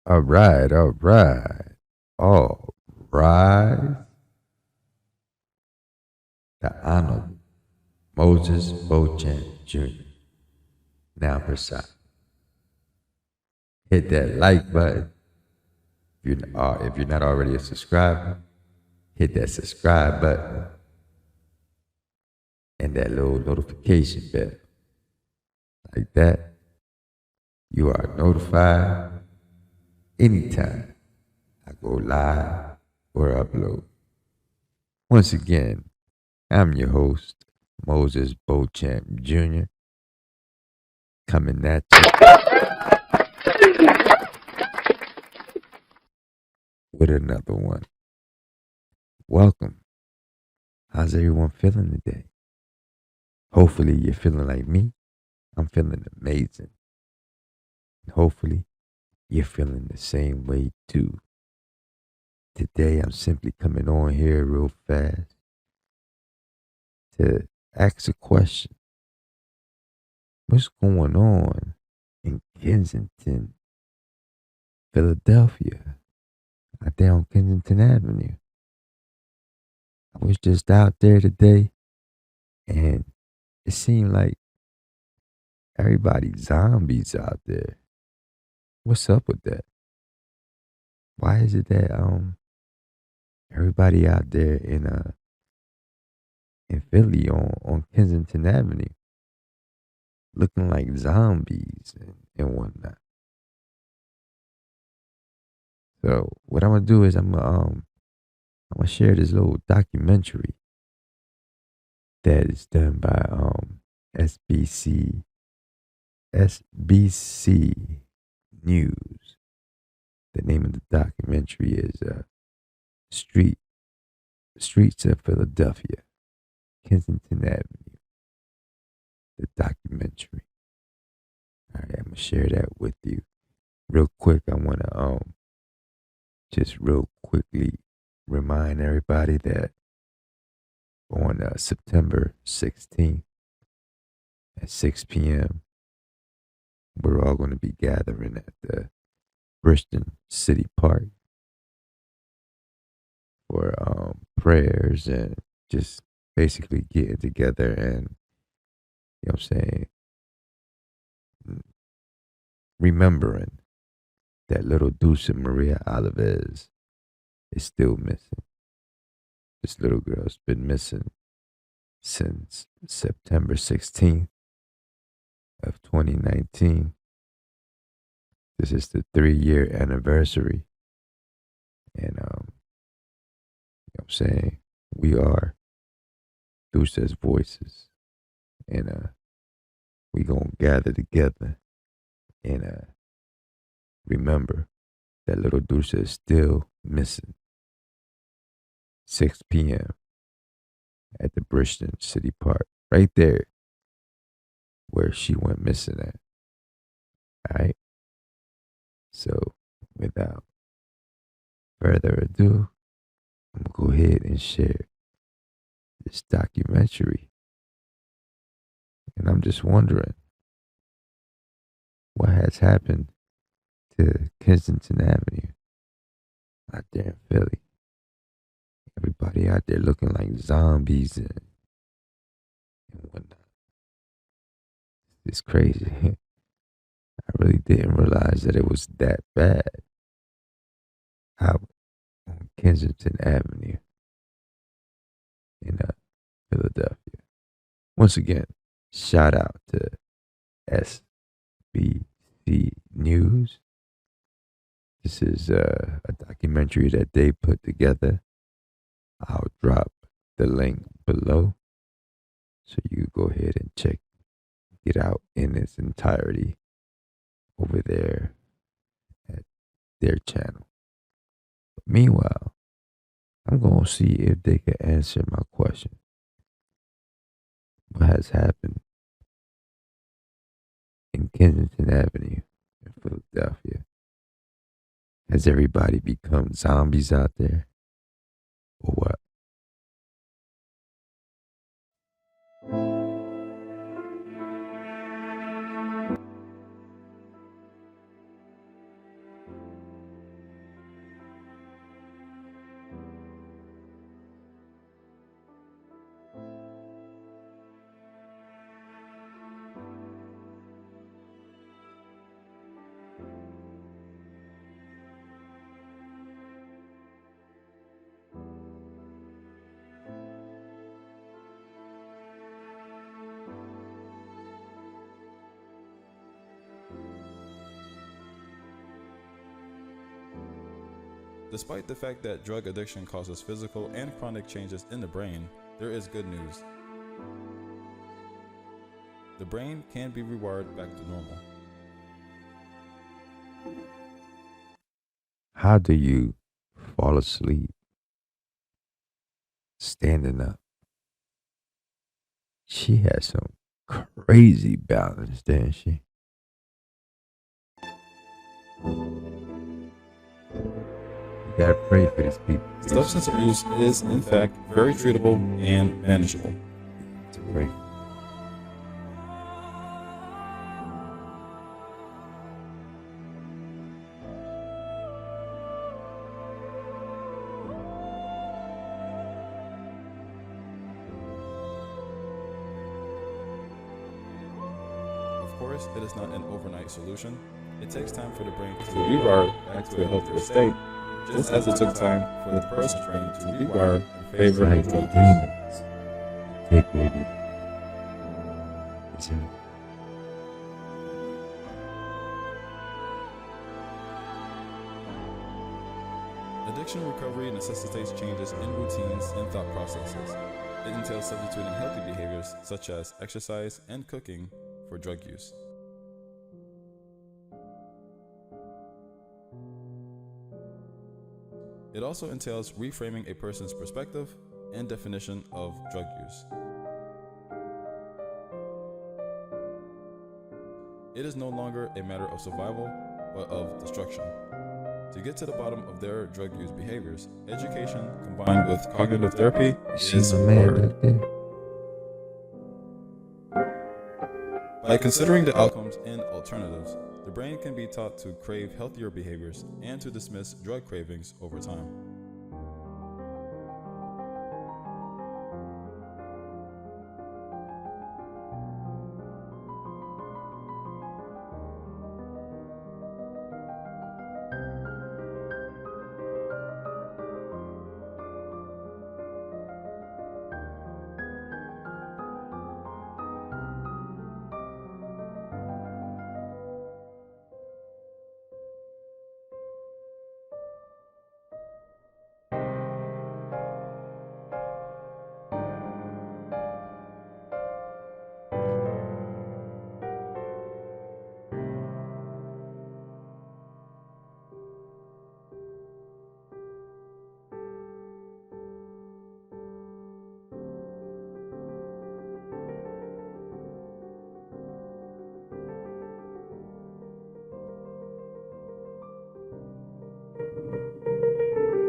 All right, all right, all right. The Honorable Moses Beauchamp Jr. now preside. Hit that like button. If you're not already a subscriber, hit that subscribe button and that little notification bell. Like that, you are notified anytime I go live or upload. Once again, I'm your host, Moses Beauchamp Jr., coming at you with another one. Welcome. How's everyone feeling today? Hopefully, you're feeling like me. I'm feeling amazing. Hopefully, you're feeling the same way too. Today, I'm simply coming on here real fast to ask a question. What's going on in Kensington, Philadelphia, out there on Kensington Avenue? I was just out there today and it seemed like everybody's zombies out there. What's up with that? Why is it that everybody out there in Philly on Kensington Avenue looking like zombies and whatnot? So what I'm gonna do is I'm gonna share this little documentary that is done by SBC News. The name of the documentary is Street Streets of Philadelphia, Kensington Avenue. The documentary. All right, I'm gonna share that with you real quick. I wanna just real quickly remind everybody that on September 16th at 6 p.m. we're all going to be gathering at the Bristol City Park for prayers and just basically getting together and, you know what I'm saying, remembering that little Dulce Maria Alvarez is still missing. This little girl's been missing since September 16th of 2019. This is the 3-year anniversary. And, you know what I'm saying, we are Dulce's voices. And we going to gather together and remember that little Dulce is still missing. 6 p.m. at the Bristol City Park, right there where she went missing at. All right. So without further ado, I'm going to go ahead and share this documentary. And I'm just wondering what has happened to Kensington Avenue out there in Philly. Everybody out there looking like zombies and whatnot. It's crazy. I really didn't realize that it was that bad out on Kensington Avenue in Philadelphia. Once again, shout out to SBC News. This is a documentary that they put together. I'll drop the link below so you go ahead and check it out in its entirety over there at their channel. But meanwhile, I'm going to see if they can answer my question. What has happened in Kensington Avenue in Philadelphia? Has everybody become zombies out there? Or what? Despite the fact that drug addiction causes physical and chronic changes in the brain, there is good news. The brain can be rewired back to normal. How do you fall asleep standing up? She has some crazy balance, didn't she? You gotta pray for these people. Substance abuse is, in fact, very treatable and manageable. To pray. Of course, it is not an overnight solution. It takes time for the brain to rewire back to a healthier state, just as it took time for the person's brain to rewire in favor of drug use. Demons take over. Isn't it? Addiction recovery necessitates changes in routines and thought processes. It entails substituting healthy behaviors such as exercise and cooking for drug use. It also entails reframing a person's perspective and definition of drug use. It is no longer a matter of survival, but of destruction. To get to the bottom of their drug use behaviors, education combined with cognitive therapy is required. By considering the outcomes and alternatives, the brain can be taught to crave healthier behaviors and to dismiss drug cravings over time.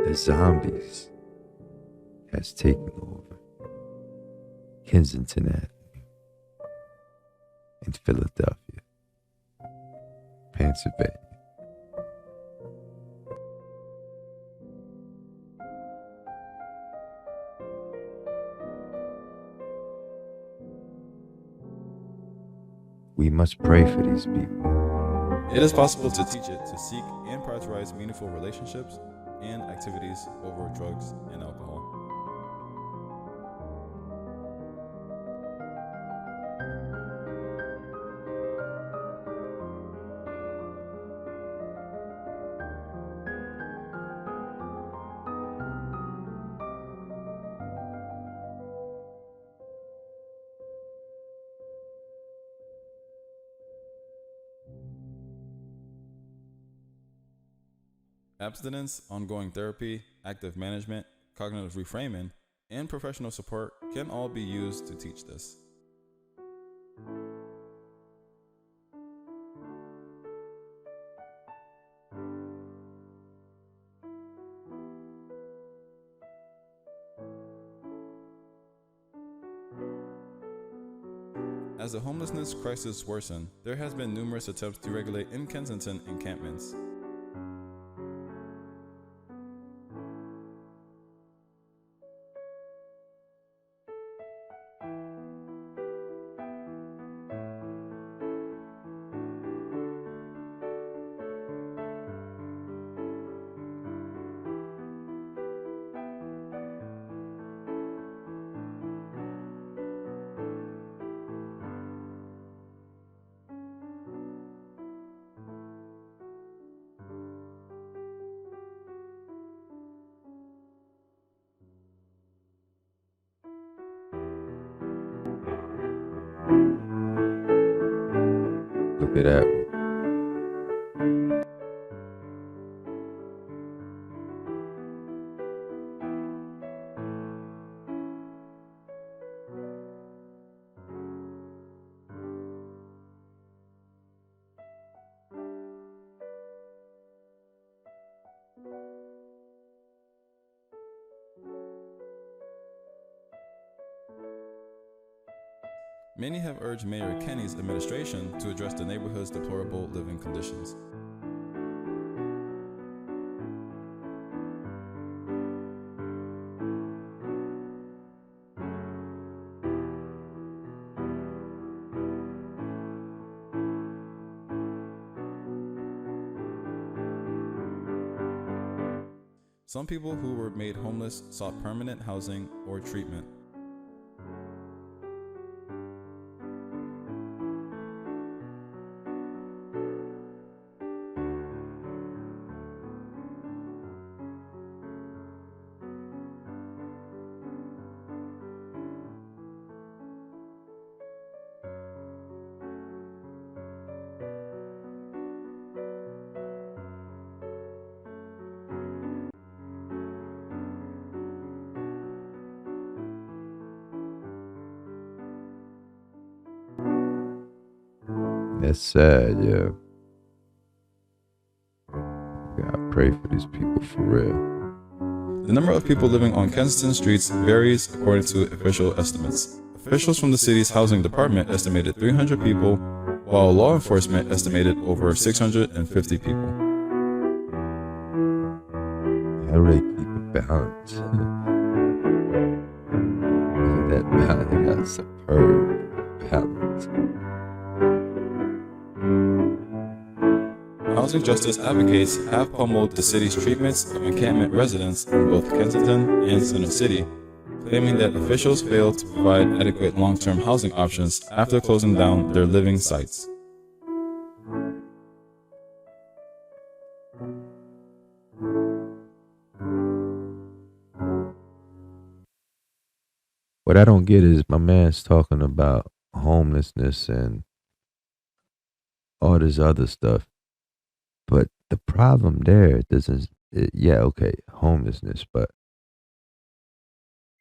The zombies has taken over Kensington Ave in Philadelphia, Pennsylvania. We must pray for these people. It is possible to teach it to seek and prioritize meaningful relationships and activities over drugs and alcohol. Abstinence, ongoing therapy, active management, cognitive reframing, and professional support can all be used to teach this. As the homelessness crisis worsened, there has been numerous attempts to regulate in Kensington encampments. to that one. Many have urged Mayor Kenny's administration to address the neighborhood's deplorable living conditions. Some people who were made homeless sought permanent housing or treatment. That's sad, yeah. Gotta pray for these people for real. The number of people living on Kensington streets varies according to official estimates. Officials from the city's housing department estimated 300 people, while law enforcement estimated over 650 people. How do they keep a balance? That balance, they got a superb balance. Housing justice advocates have pummeled the city's treatments of encampment residents in both Kensington and Center City, claiming that officials failed to provide adequate long-term housing options after closing down their living sites. What I don't get is my man's talking about homelessness and all this other stuff. But the problem there doesn't, yeah, okay, homelessness, but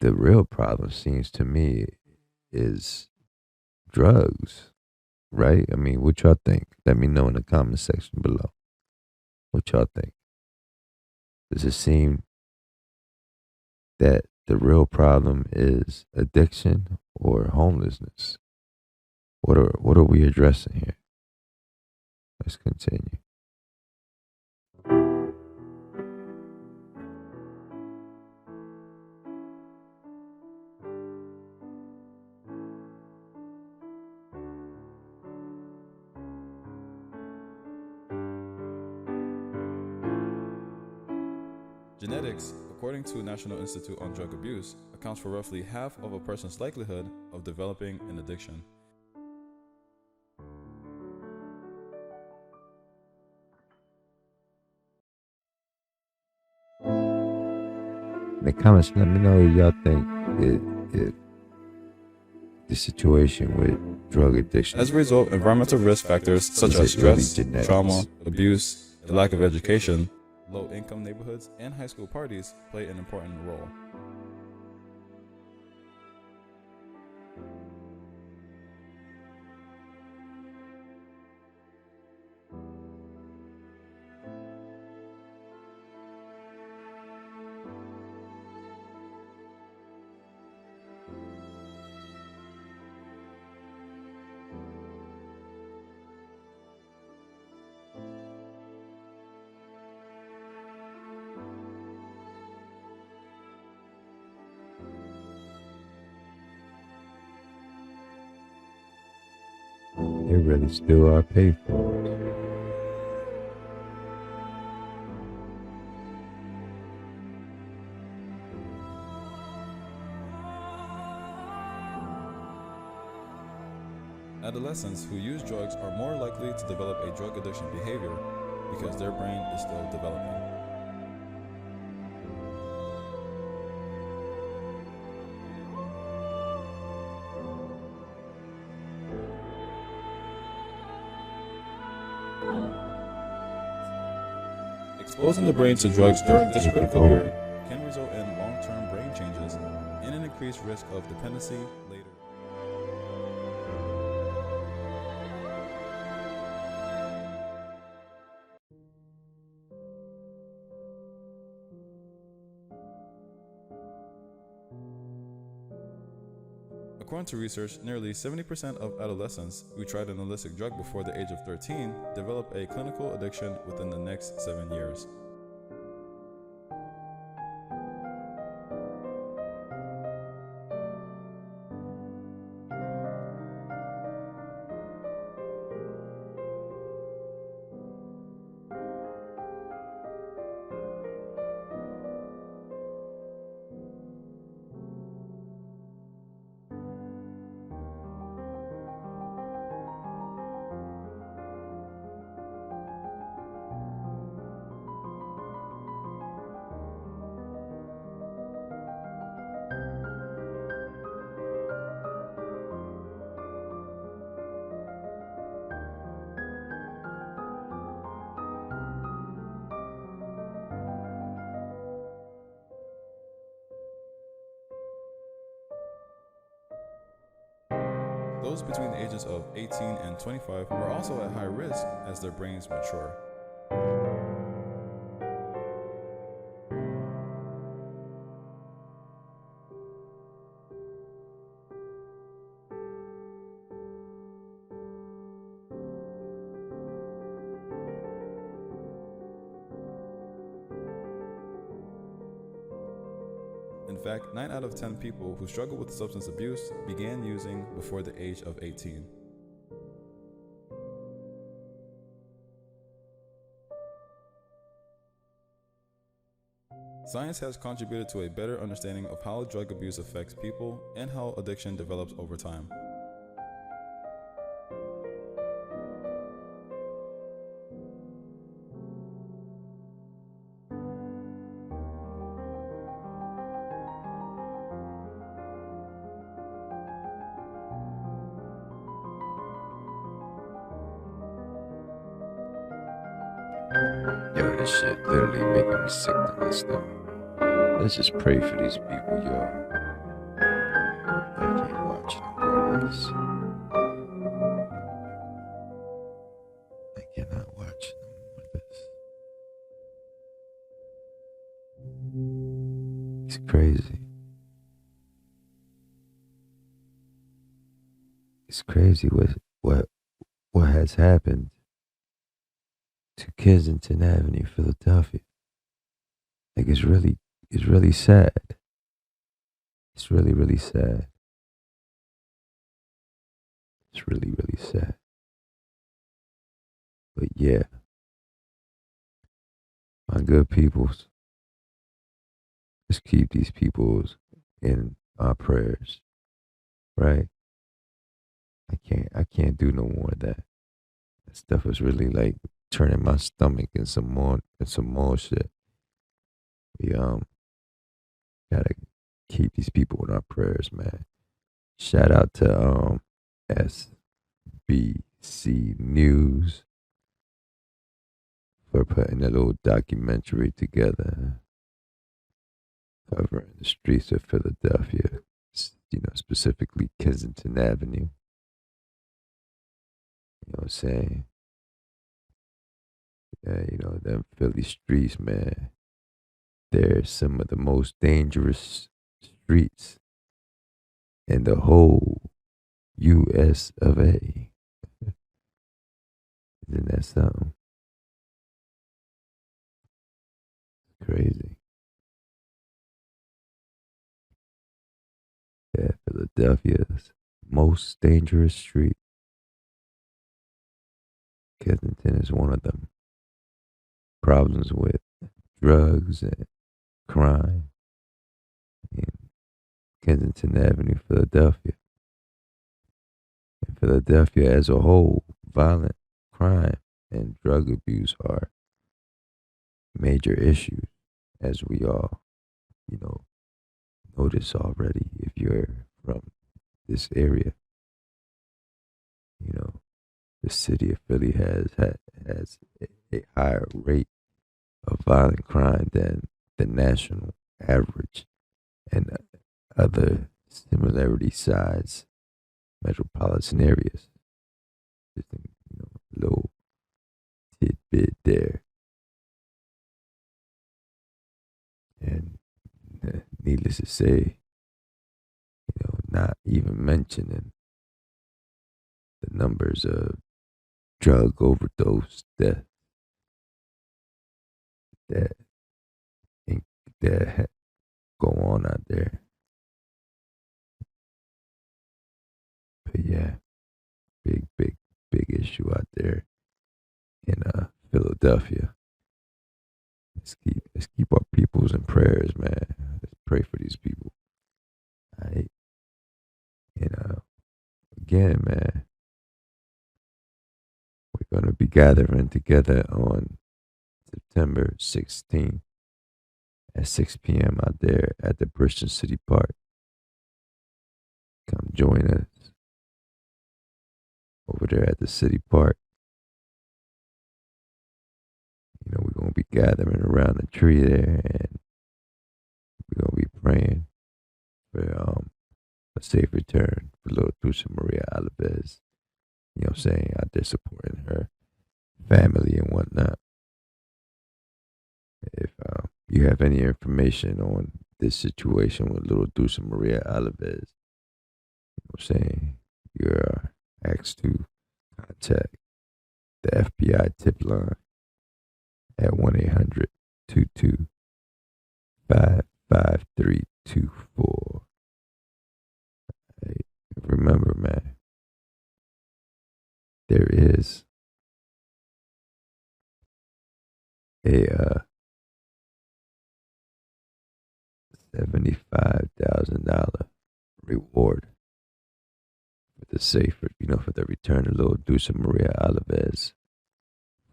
the real problem seems to me is drugs, right? I mean, what y'all think? Let me know in the comment section below. What y'all think? Does it seem that the real problem is addiction or homelessness? What are we addressing here? Let's continue. Genetics, according to National Institute on Drug Abuse, accounts for roughly half of a person's likelihood of developing an addiction. In the comments, let me know what y'all think the situation with drug addiction. As a result, environmental risk factors such as stress, trauma, abuse, the lack of education, low-income neighborhoods, and high school parties play an important role. They really still are paid for it. Adolescents who use drugs are more likely to develop a drug addiction behavior because their brain is still developing. Exposing the brain to drugs during this critical period can result in long-term brain changes and an increased risk of dependency later. According to research, nearly 70% of adolescents who tried an illicit drug before the age of 13 develop a clinical addiction within the next 7 years. Those between the ages of 18 and 25 are also at high risk as their brains mature. In fact, 9 out of 10 people who struggle with substance abuse began using before the age of 18. Science has contributed to a better understanding of how drug abuse affects people and how addiction develops over time. Yo, this shit literally making me sick to my stomach. Let's just pray for these people, yo. I can't watch no more of this. I cannot watch no more of this. It's crazy. It's crazy what has happened to Kensington Avenue, Philadelphia. Like it's really sad. It's really sad. It's really sad. But yeah, my good peoples, let's keep these peoples in our prayers, right? I can't do no more of that. That stuff is really like turning my stomach and some more shit. We gotta keep these people in our prayers, man. Shout out to SBC News for putting a little documentary together covering the streets of Philadelphia, specifically Kensington Avenue. You know what I'm saying? Yeah, them Philly streets, man. They're some of the most dangerous streets in the whole U.S. of A. Isn't that something? Crazy. Yeah, Philadelphia's most dangerous street. Kensington is one of them. Problems with drugs and crime in Kensington Avenue, Philadelphia. In Philadelphia as a whole, violent crime and drug abuse are major issues, as we all, notice already if you're from this area. The city of Philly has a higher rate of violent crime than the national average, and other similarity size metropolitan areas. Just a little tidbit there. And needless to say, not even mentioning the numbers of drug overdose deaths that that go on out there. But yeah, big issue out there in Philadelphia. Let's keep our peoples in prayers, man. Let's pray for these people. All right. And again, man, we're gonna be gathering together on September 16th at 6 p.m. out there at the Bristol City Park. Come join us over there at the City Park. We're going to be gathering around the tree there, and we're going to be praying for a safe return for little Dulce Maria Alves. Out there supporting her family and whatnot. If you have any information on this situation with little Dulce Maria Alves, you're asked to contact the FBI tip line at 1-800-22-55324. Hey, remember, man, there is a $75,000 reward for the safer, for the return of little Dulce Maria Alves,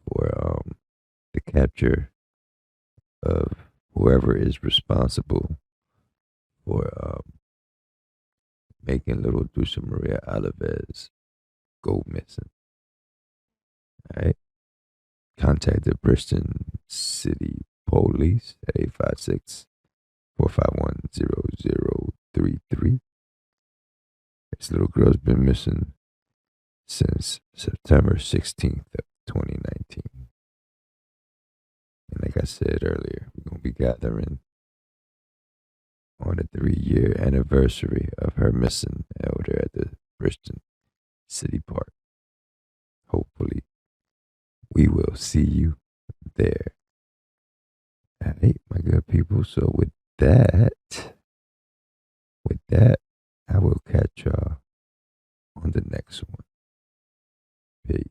for the capture of whoever is responsible for making little Dulce Maria Alves go missing. All right. Contact the Bristol City Police at 856-451-0033. This little girl's been missing since September 16th of 2019. And like I said earlier, we're going to be gathering on the 3-year anniversary of her missing over there at the Bristol City Park. Hopefully, we will see you there. All right, my good people. So with that, I will catch y'all on the next one. Peace.